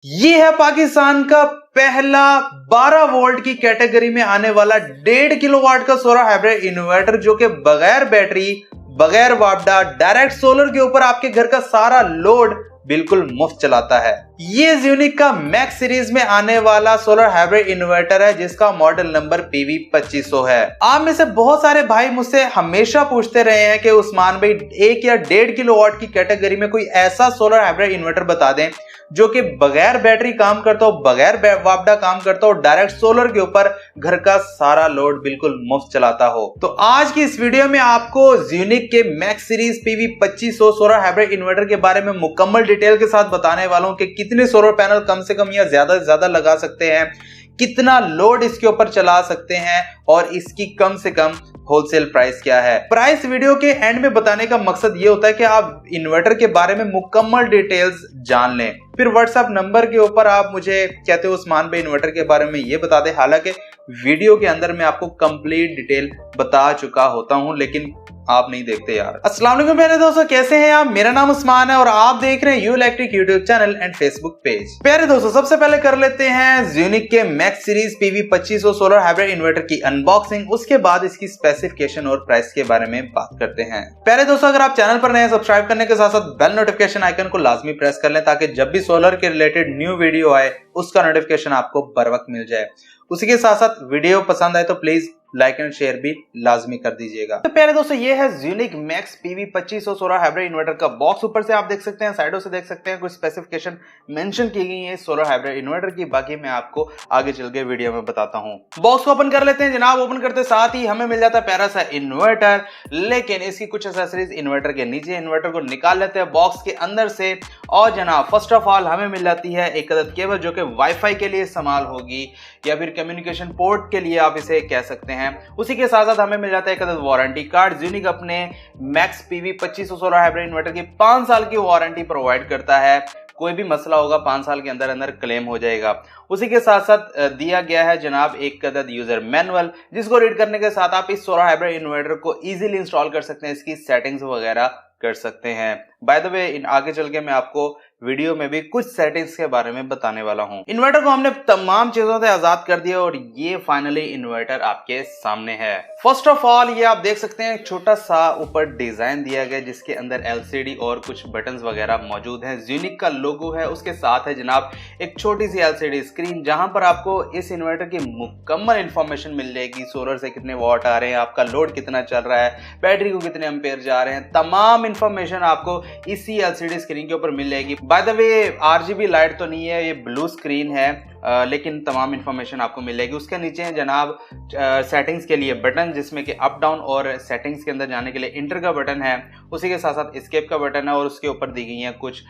ये है पाकिस्तान का पहला 12 वोल्ट की कैटेगरी में आने वाला 1.5 किलोवाट का सोलर हाइब्रिड इन्वर्टर, जो कि बगैर बैटरी, बगैर वापडा, डायरेक्ट सोलर के ऊपर आपके घर का सारा लोड बिल्कुल मुफ्त चलाता है। ये ज़्यूनिक का मैक्स सीरीज में आने वाला सोलर हाइब्रिड इन्वर्टर है, जिसका मॉडल नंबर PV2500 है। आप में से बहुत सारे भाई मुझसे हमेशा पूछते रहे हैं कि उस्मान भाई 1 या 1.5 किलोवाट की कैटेगरी में कोई ऐसा सोलर हाइब्रिड इन्वर्टर बता दें जो कि बगैर बैटरी काम करता हो, बगैर वापडा काम करता हो, डायरेक्ट सोलर के ऊपर घर का सारा लोड बिल्कुल मुफ्त चलाता हो। तो आज की इस वीडियो में आपको ज़्यूनिक के max series PV2500 solar hybrid inverter के बारे में मुकम्मल डिटेल के साथ बताने वाला हूं कि कितने सोलर पैनल कम से कम या ज्यादा से ज्यादा लगा सकते हैं, कितना लोड इसके ऊपर चला सकते हैं और इसकी कम से कम होलसेल प्राइस क्या है। प्राइस वीडियो के एंड में बताने का मकसद ये होता है कि आप इन्वर्टर के बारे में मुकम्मल डिटेल्स जान लें। फिर व्हाट्सएप नंबर के ऊपर आप मुझे कहते हो उस्मान भाई इन्वर्टर के बारे में ये बता दें, हालांकि वीडियो के अंदर मैं आपको कंप्लीट डिटेल बता चुका होता हूं, लेकिन आप नहीं देखते यार। अस्सलाम वालेकुम प्यारे दोस्तों, कैसे हैं आप? मेरा नाम उस्मान है और आप देख रहे हैं you electric YouTube channel and Facebook page. प्यारे दोस्तों, सबसे पहले कर लेते हैं ज़्यूनिक के max series PV2500 solar hybrid inverter की अनबॉक्सिंग, उसके बाद इसकी स्पेसिफिकेशन और प्राइस के बारे में बात करते हैं। प्यारे दोस्तों, अगर आप चैनल पर नए हैं, सब्सक्राइब करने के साथ साथ बेल नोटिफिकेशन आइकन को लाजमी प्रेस कर लें ताकि जब भी सोलर के रिलेटेड न्यू वीडियो आए उसका नोटिफिकेशन आपको बर वक्त मिल जाए। उसी के साथ साथ वीडियो पसंद आए तो प्लीज लाइक एंड शेयर भी लाजमी कर दीजिएगा। तो प्यारे दोस्तों, ये है ज़्यूनिक Max PV2500 solar hybrid inverter का बॉक्स। ऊपर से आप देख सकते हैं, साइडों से देख सकते हैं, कुछ स्पेसिफिकेशन मेंशन की गई है सोलर हाइब्रिड इन्वर्टर की। बाकी मैं आपको आगे चल के वीडियो में बताता हूं। बॉक्स को ओपन कर लेते हैं जनाब। ओपन करते साथ ही हमें मिल जाता है प्यारा सा इन्वर्टर, लेकिन इसकी कुछ एक्सेसरीज इन्वर्टर के नीचे। इन्वर्टर को निकाल लेते हैं बॉक्स के अंदर से और जनाब फर्स्ट ऑफ ऑल हमें मिल जाती है एक अदद केबल, जो कि वाईफाई के लिए इस्तेमाल होगी या फिर कम्युनिकेशन पोर्ट के लिए आप इसे कह सकते हैं। उसी के साथ साथ हमें मिल जाता है एक अदद वारंटी कार्ड। ज़्यूनिक अपने max PV2500 solar hybrid inverter की 5 साल की वारंटी प्रोवाइड करता है। कोई भी मसला होगा 5 साल के अंदर अंदर क्लेम हो जाएगा। उसी के साथ साथ दिया गया है जनाब एक अदद यूजर मैनुअल, जिसको रीड करने के साथ आप इस सोलर हाइब्रिड इन्वर्टर को इजीली इंस्टॉल कर सकते हैं, इसकी सेटिंग्स वगैरह कर सकते हैं। बाय द वे, आगे चल के मैं आपको वीडियो में भी कुछ सेटिंग्स के बारे में बताने वाला हूं। इन्वर्टर को हमने तमाम चीजों से आजाद कर दिया और ये फाइनली इन्वर्टर आपके सामने है। फर्स्ट ऑफ ऑल ये आप देख सकते हैं, एक छोटा सा ऊपर डिजाइन दिया गया जिसके अंदर LCD और कुछ बटन्स वगैरह मौजूद हैं। ज़्यूनिक का लोगो है, उसके साथ है जनाब एक छोटी सी LCD स्क्रीन, जहां पर आपको इस इन्वर्टर की मुकम्मल इंफॉर्मेशन मिल जाएगी। सोलर से कितने वॉट आ रहे हैं, आपका लोड कितना चल रहा है, बैटरी को कितने एम्पेयर जा रहे हैं, तमाम इंफॉर्मेशन आपको इसी LCD स्क्रीन के ऊपर मिल जाएगी। By the way, RGB light तो नहीं है, ये ब्लू स्क्रीन है, लेकिन तमाम इंफॉर्मेशन आपको मिलेगी। उसके नीचे है जनाब सेटिंग्स के लिए बटन, जिसमें कि अप डाउन और सेटिंग्स के अंदर जाने के लिए इंटर का बटन है। उसी के साथ साथ एस्केप का बटन है और उसके ऊपर दी गई हैं कुछ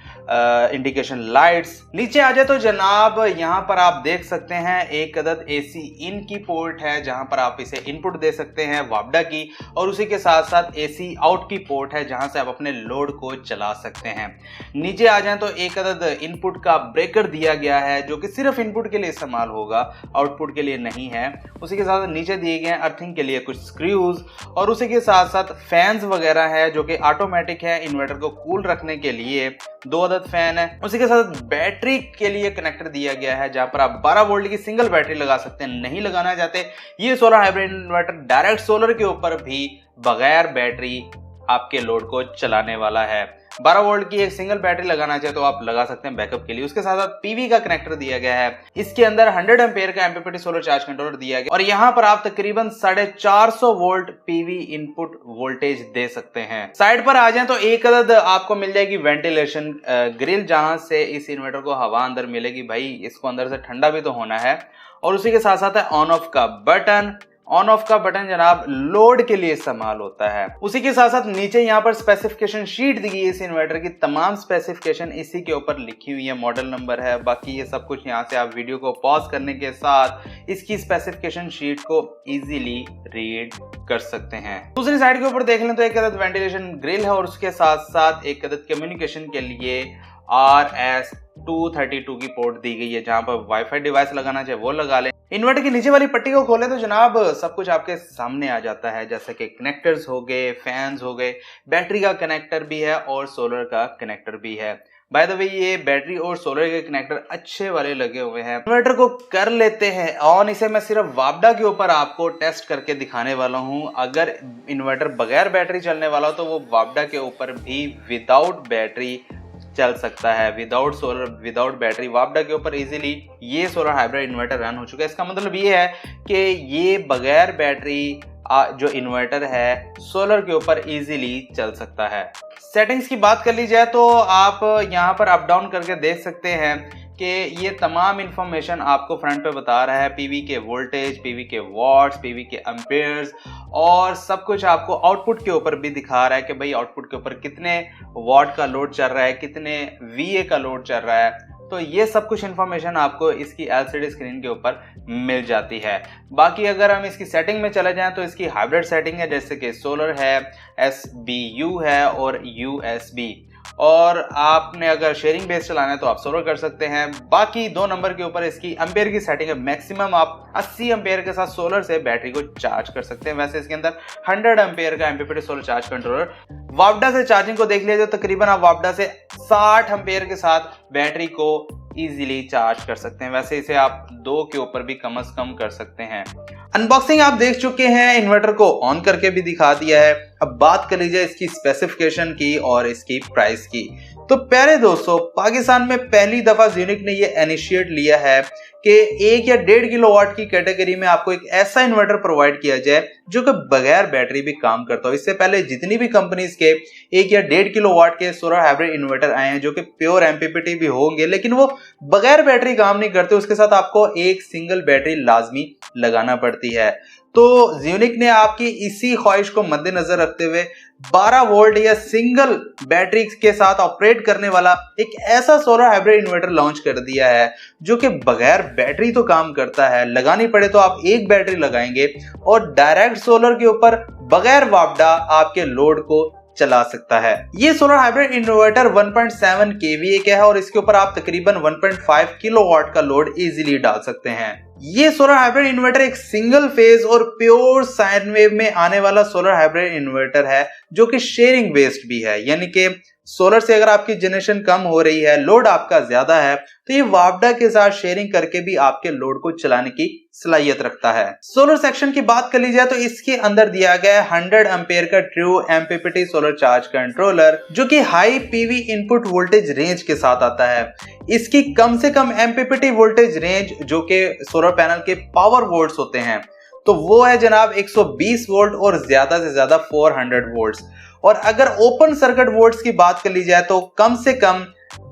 इंडिकेशन लाइट्स। नीचे आ जाए तो जनाब यहाँ पर आप देख सकते हैं एक अदद AC इन की पोर्ट है, जहां पर आप इसे इनपुट दे सकते हैं वापडा की, और उसी के साथ साथ AC आउट की पोर्ट है, जहां से आप अपने लोड को चला सकते हैं। नीचे आ जाए तो एक अदद इनपुट का ब्रेकर दिया गया है, जो कि सिर्फ इनपुट के लिए इस्तेमाल होगा, आउटपुट के लिए नहीं है। उसी के साथ नीचे दिए गए अर्थिंग के लिए कुछ स्क्रूज और उसी के साथ साथ फैंस वगैरह है, जो कि ऑटोमेटिक है। इन्वर्टर को कूल रखने के लिए 2 अदद फैन है। उसी के साथ बैटरी के लिए कनेक्टर दिया गया है, जहां पर आप 12 वोल्ट की सिंगल बैटरी लगा सकते हैं। नहीं लगाना चाहते, ये solar hybrid inverter direct solar के ऊपर भी बगैर बैटरी आपके लोड को चलाने वाला है। 12 वोल्ट की एक सिंगल बैटरी लगाना चाहे तो आप लगा सकते हैं बैकअप के लिए। उसके साथ साथ PV का कनेक्टर दिया गया है। इसके अंदर 100 एम्पेयर का MPPT सोलर चार्ज कंट्रोलर दिया गया और यहाँ पर आप तकरीबन 450 वोल्ट PV इनपुट वोल्टेज दे सकते हैं। साइड पर आ जाए तो एक अदद आपको मिल जाएगी वेंटिलेशन ग्रिल, जहां से इस इन्वर्टर को हवा अंदर मिलेगी। भाई इसको अंदर से ठंडा भी तो होना है। और उसी के साथ साथ है ऑन ऑफ का बटन। ऑन ऑफ का बटन जनाब लोड के लिए इस्तेमाल होता है। उसी के साथ साथ नीचे यहाँ पर स्पेसिफिकेशन शीट दी गई है। इस इन्वर्टर की तमाम स्पेसिफिकेशन इसी के ऊपर लिखी हुई है, मॉडल नंबर है, बाकी ये सब कुछ यहाँ से आप वीडियो को पॉज करने के साथ इसकी स्पेसिफिकेशन शीट को इजीली रीड कर सकते हैं। दूसरी साइड के ऊपर देख लें तो एक अदद वेंटिलेशन ग्रिल है और उसके साथ साथ एक अदद कम्युनिकेशन के लिए RS232 की पोर्ट दी गई है, जहां पर वाईफाई डिवाइस लगाना चाहे वो लगा लें। इन्वर्टर की नीचे वाली पट्टी को खोलें तो जनाब सब कुछ आपके सामने आ जाता है, जैसे कि कनेक्टर्स हो गए, फैंस हो गए, बैटरी का कनेक्टर भी है और सोलर का कनेक्टर भी है। बाय द वे ये बैटरी और सोलर के कनेक्टर अच्छे वाले लगे हुए हैं। इन्वर्टर को कर लेते हैं ऑन। इसे मैं सिर्फ वापडा के ऊपर आपको टेस्ट करके दिखाने वाला हूं। अगर इन्वर्टर बगैर बैटरी चलने वाला हो तो वो वापडा के ऊपर भी विदाउट बैटरी चल सकता है, विदाउट सोलर विदाउट बैटरी वापडा के ऊपर इजीली ये सोलर हाइब्रिड इन्वर्टर रन हो चुका है। इसका मतलब ये है कि ये बगैर बैटरी जो इन्वर्टर है सोलर के ऊपर इजीली चल सकता है। सेटिंग्स की बात कर ली जाए तो आप यहाँ पर अप डाउन करके देख सकते हैं कि ये तमाम इंफॉर्मेशन आपको फ्रंट पे बता रहा है। पीवी के वोल्टेज, पीवी के वॉट्स, पीवी के एम्पेयर्स और सब कुछ आपको आउटपुट के ऊपर भी दिखा रहा है कि भाई आउटपुट के ऊपर कितने वॉट का लोड चल रहा है, कितने वीए का लोड चल रहा है। तो ये सब कुछ इंफॉर्मेशन आपको इसकी एलसीडी स्क्रीन के ऊपर मिल जाती है। बाकी अगर हम इसकी सेटिंग में चले जाएं तो इसकी हाइब्रिड सेटिंग है, जैसे कि सोलर है, SBU है और USB। और आपने अगर शेयरिंग बेस चलाना है तो आप सोलर कर सकते हैं। बाकी 2 नंबर के ऊपर इसकी एम्पेयर की सेटिंग है। मैक्सिमम आप 80 एम्पेयर के साथ सोलर से बैटरी को चार्ज कर सकते हैं। वैसे इसके अंदर 100 एम्पेयर का MPPT सोलर चार्ज कंट्रोलर। वापडा से चार्जिंग को देख लिया तो तकरीबन आप वापडा से 60 एम्पेयर के साथ बैटरी को इजीली चार्ज कर सकते हैं। वैसे इसे आप 2 के ऊपर भी कम से कम कर सकते हैं। अनबॉक्सिंग आप देख चुके हैं, इन्वर्टर को ऑन करके भी दिखा दिया है। अब बात कर लीजिए इसकी स्पेसिफिकेशन की और इसकी प्राइस की। तो प्यारे दोस्तों, पाकिस्तान में पहली दफा ज़्यूनिक ने ये इनिशिएट लिया है कि 1 या 1.5 किलोवाट की कैटेगरी में आपको एक ऐसा इन्वर्टर प्रोवाइड किया जाए जो कि बगैर बैटरी भी काम करता हो। इससे पहले जितनी भी कंपनीज के 1 या 1.5 किलोवाट के सोलर हाइब्रिड इन्वर्टर आए हैं जो कि प्योर MPPT भी होंगे, लेकिन वो बगैर बैटरी काम नहीं करते। उसके साथ आपको एक सिंगल बैटरी लाजमी लगाना पड़ती है। तो ज़्यूनिक ने आपकी इसी ख्वाहिश को मद्देनजर रखते हुए 12 वोल्ट या सिंगल बैटरी के साथ ऑपरेट करने वाला एक ऐसा सोलर हाइब्रिड इन्वर्टर लॉन्च कर दिया है जो कि बगैर बैटरी तो काम करता है। लगानी पड़े तो आप एक बैटरी लगाएंगे और डायरेक्ट सोलर के ऊपर बगैर वापडा आपके लोड को चला सकता है। ये सोलर हाइब्रिड इन्वर्टर 1.7 kVA का है और इसके ऊपर आप तकरीबन 1.5 किलोवाट का लोड इजीली डाल सकते हैं। ये सोलर हाइब्रिड इन्वर्टर एक सिंगल फेज और प्योर साइन वेव में आने वाला सोलर हाइब्रिड इन्वर्टर है जो कि शेयरिंग बेस्ड भी है। यानी कि सोलर से अगर आपकी जनरेशन कम हो रही है, लोड आपका ज्यादा है, तो ये वापडा के साथ शेयरिंग करके भी आपके लोड को चलाने की सलाहियत रखता है। सोलर सेक्शन की बात कर ली जाए तो इसके अंदर दिया गया है 100 एम्पेयर का true MPPT solar charge controller जो कि high PV input voltage range के साथ आता है। इसकी कम से कम MPPT वोल्टेज रेंज जो कि सोलर पैनल के पावर वोल्ट्स होते हैं तो वो है जनाब 120 वोल्ट और ज्यादा से ज्यादा 400 वोल्ट्स। और अगर ओपन सर्किट वोल्ट्स की बात कर ली जाए तो कम से कम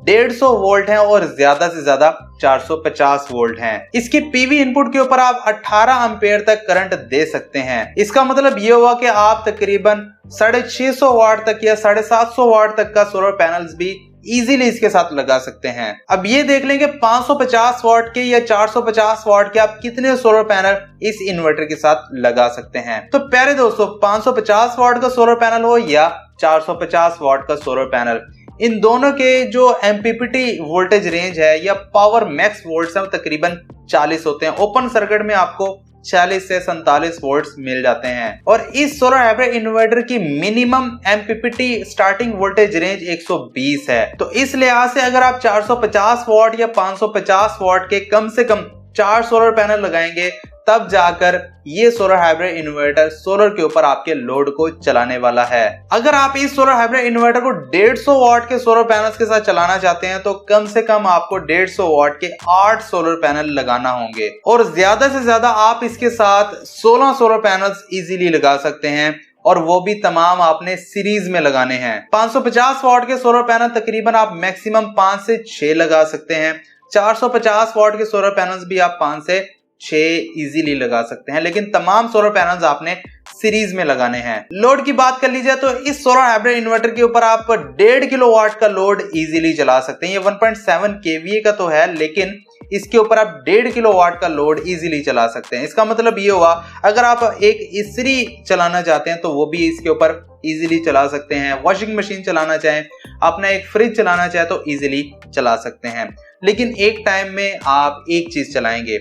150 वोल्ट हैं और ज्यादा से ज्यादा 450 वोल्ट हैं। इसकी पीवी इनपुट के ऊपर आप 18 एम्पेयर तक करंट दे सकते हैं। इसका मतलब ये हुआ कि आप तकरीबन 650 वाट तक या 750 वाट तक का सोलर पैनल्स भी इजीली इसके साथ लगा सकते हैं। अब ये देख लेंगे 550 वाट के या 450 वाट के आप कितने सोलर पैनल इस इन्वर्टर के साथ लगा सकते हैं। तो प्यारे दोस्तों, 550 वाट का सोलर पैनल हो या 450 वाट का सोलर पैनल, इन दोनों के जो MPPT वोल्टेज रेंज है या पावर मैक्स वोल्ट्स है तकरीबन 40 होते हैं। ओपन सर्किट में आपको 40 से 47 वोल्ट्स मिल जाते हैं। और इस सोलर हाइब्रिड इन्वर्टर की minimum MPPT starting voltage range 120 है। तो इस लिहाज से अगर आप 450 वाट या 550 वाट के कम से कम 4 सोलर पैनल लगाएंगे तब जाकर ये सोलर हाइब्रिड इन्वर्टर सोलर के ऊपर आपके लोड को चलाने वाला है। अगर आप इस सोलर हाइब्रिड इन्वर्टर को 150 वाट के सोलर पैनल्स के साथ चलाना चाहते हैं तो कम से कम आपको 150 वाट के 8 सोलर पैनल लगाना होंगे और ज्यादा से ज्यादा आप इसके साथ 16 सोलर पैनल्स इजीली लगा सकते हैं और वो भी तमाम आपने सीरीज में लगाने हैं। 550 वाट के सोलर पैनल तकरीबन आप मैक्सिमम 5 से 6 लगा सकते हैं। 450 वाट के सोलर पैनल्स भी आप 5 से 6 इजीली लगा सकते हैं, लेकिन तमाम सोलर पैनल्स आपने सीरीज में लगाने हैं। लोड की बात कर लीजिए तो इस सोलर हाइब्रिड इन्वर्टर के ऊपर आप 1.5 किलोवाट का लोड इजीली चला सकते हैं। ये 1.7 kVA का तो है, लेकिन इसके ऊपर आप 1.5 किलोवाट का लोड इजीली चला सकते हैं। इसका मतलब ये हुआ अगर आप एक इस्त्री चलाना चाहते हैं तो वो भी इसके ऊपर इजीली चला सकते हैं। वॉशिंग मशीन चलाना चाहें, अपना एक फ्रिज चलाना चाहे तो इजीली चला सकते हैं, लेकिन एक टाइम में आप एक चीज चलाएंगे।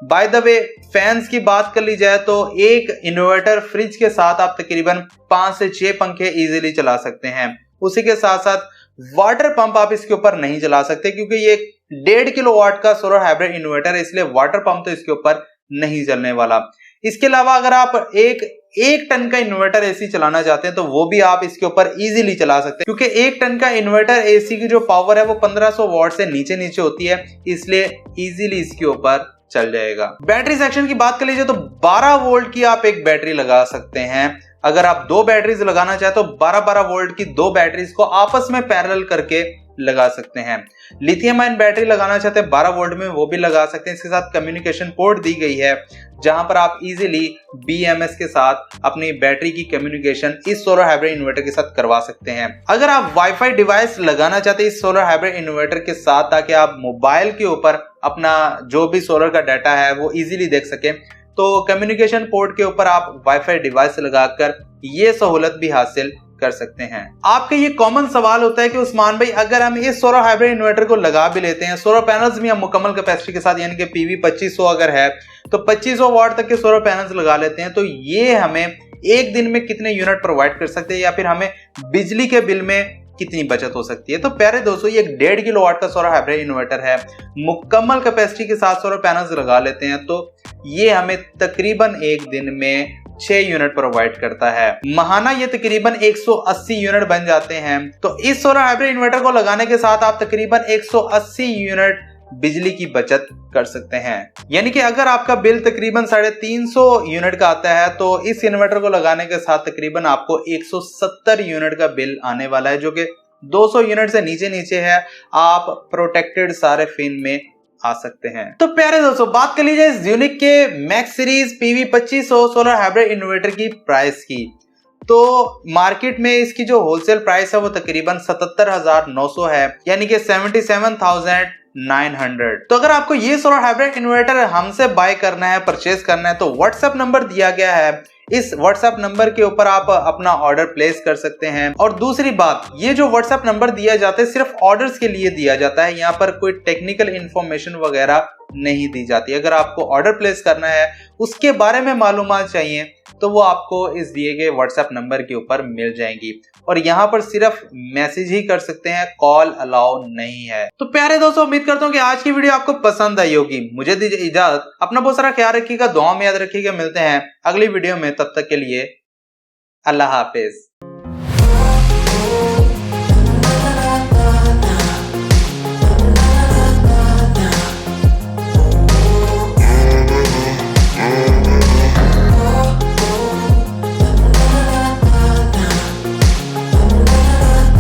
बाय द वे, फैंस की बात कर ली जाए तो एक इन्वर्टर फ्रिज के साथ आप तकरीबन 5 से 6 पंखे इजीली चला सकते हैं। उसी के साथ साथ वाटर पंप आप इसके ऊपर नहीं चला सकते क्योंकि ये 1.5 किलोवाट का सोलर हाइब्रिड इन्वर्टर है, इसलिए वाटर पंप तो इसके ऊपर नहीं चलने वाला। इसके अलावा अगर आप एक टन का इन्वर्टर एसी चलाना चाहते हैं तो वो भी आप इसके ऊपर इजीली चला सकते हैं, क्योंकि 1 टन का इन्वर्टर एसी की जो पावर है वो 1500 वॉट से नीचे होती है, इसलिए इजीली इसके ऊपर चल जाएगा। बैटरी सेक्शन की बात कर लीजिए तो 12 वोल्ट की आप एक बैटरी लगा सकते हैं। अगर आप 2 बैटरीज लगाना चाहे तो 12-12 वोल्ट की 2 बैटरीज को आपस में पैरेलल करके लगा सकते हैं। लिथियम आयन बैटरी लगाना चाहते हैं 12 वोल्ट में, वो भी लगा सकते हैं। इसके साथ कम्युनिकेशन पोर्ट दी गई है जहां पर आप इजीली BMS के साथ अपनी बैटरी की कम्युनिकेशन इस सोलर हाइब्रिड इन्वर्टर के साथ करवा सकते हैं। अगर आप वाईफाई डिवाइस लगाना चाहते हैं इस सोलर हाइब्रिड इन्वर्टर के साथ ताकि आप मोबाइल के ऊपर अपना जो भी सोलर का डाटा है वो इजीली देख सकें, तो कम्युनिकेशन पोर्ट के ऊपर आप वाईफाई डिवाइस लगाकर ये सहूलत भी हासिल कर सकते हैं। आपके ये कॉमन सवाल होता है कि उस्मान भाई अगर हम इस सोलर हाइब्रिड इन्वर्टर को लगा भी लेते हैं, सोलर पैनल्स भी हम मुकम्मल कैपेसिटी के साथ यानी कि PV 2500 अगर है तो 2500 वाट तक के सोलर पैनल्स लगा लेते हैं, तो ये हमें एक दिन में कितने यूनिट प्रोवाइड कर सकते हैं या फिर हमें बिजली के बिल में कितनी बचत हो सकती है। तो प्यारे दोस्तों, ये 1.5 किलोवाट का सोलर हाइब्रिड इन्वर्टर है, मुकम्मल कैपेसिटी के साथ सोलर पैनल्स लगा लेते हैं तो ये हमें तकरीबन एक दिन में 6 यूनिट प्रोवाइड करता है। महाना ये तकरीबन 180 यूनिट बन जाते हैं। तो इस सोलर हाइब्रिड इन्वर्टर को लगाने के साथ आप तकरीबन 180 यूनिट बिजली की बचत कर सकते हैं। यानी कि अगर आपका बिल तकरीबन 350 यूनिट का आता है तो इस इन्वर्टर को लगाने के साथ तकरीबन आपको 170 यूनिट का बिल आने वाला है, जो कि 200 यूनिट से नीचे है। आप प्रोटेक्टेड सारे फिन में आ सकते हैं। तो प्यारे दोस्तों, बात कर लीजिए इस यूनिक के max series PV 2500 solar hybrid inverter की प्राइस की। तो मार्केट में इसकी जो होलसेल प्राइस है वो तकरीबन 77,900 है, यानी कि 77,900। तो अगर आपको ये सोलर हाइब्रिड इन्वर्टर हमसे बाय करना है, परचेज करना है, तो व्हाट्सएप नंबर दिया गया है, इस व्हाट्सएप नंबर के ऊपर आप अपना ऑर्डर प्लेस कर सकते हैं। और दूसरी बात, ये जो व्हाट्सएप नंबर दिया जाता है सिर्फ ऑर्डर्स के लिए दिया जाता है, यहाँ पर कोई टेक्निकल इंफॉर्मेशन वगैरह नहीं दी जाती। अगर आपको ऑर्डर प्लेस करना है, उसके बारे में मालूमात चाहिए, तो वो आपको इस दिए गए व्हाट्सएप नंबर के ऊपर मिल जाएंगी। और यहाँ पर सिर्फ मैसेज ही कर सकते हैं, कॉल अलाउ नहीं है। तो प्यारे दोस्तों, उम्मीद करता हूँ कि आज की वीडियो आपको पसंद आई होगी। मुझे दीजिए इजाजत, अपना बहुत सारा ख्याल रखिएगा, दुआ में याद रखिएगा। मिलते हैं अगली वीडियो में, तब तक के लिए अल्लाह हाफिज।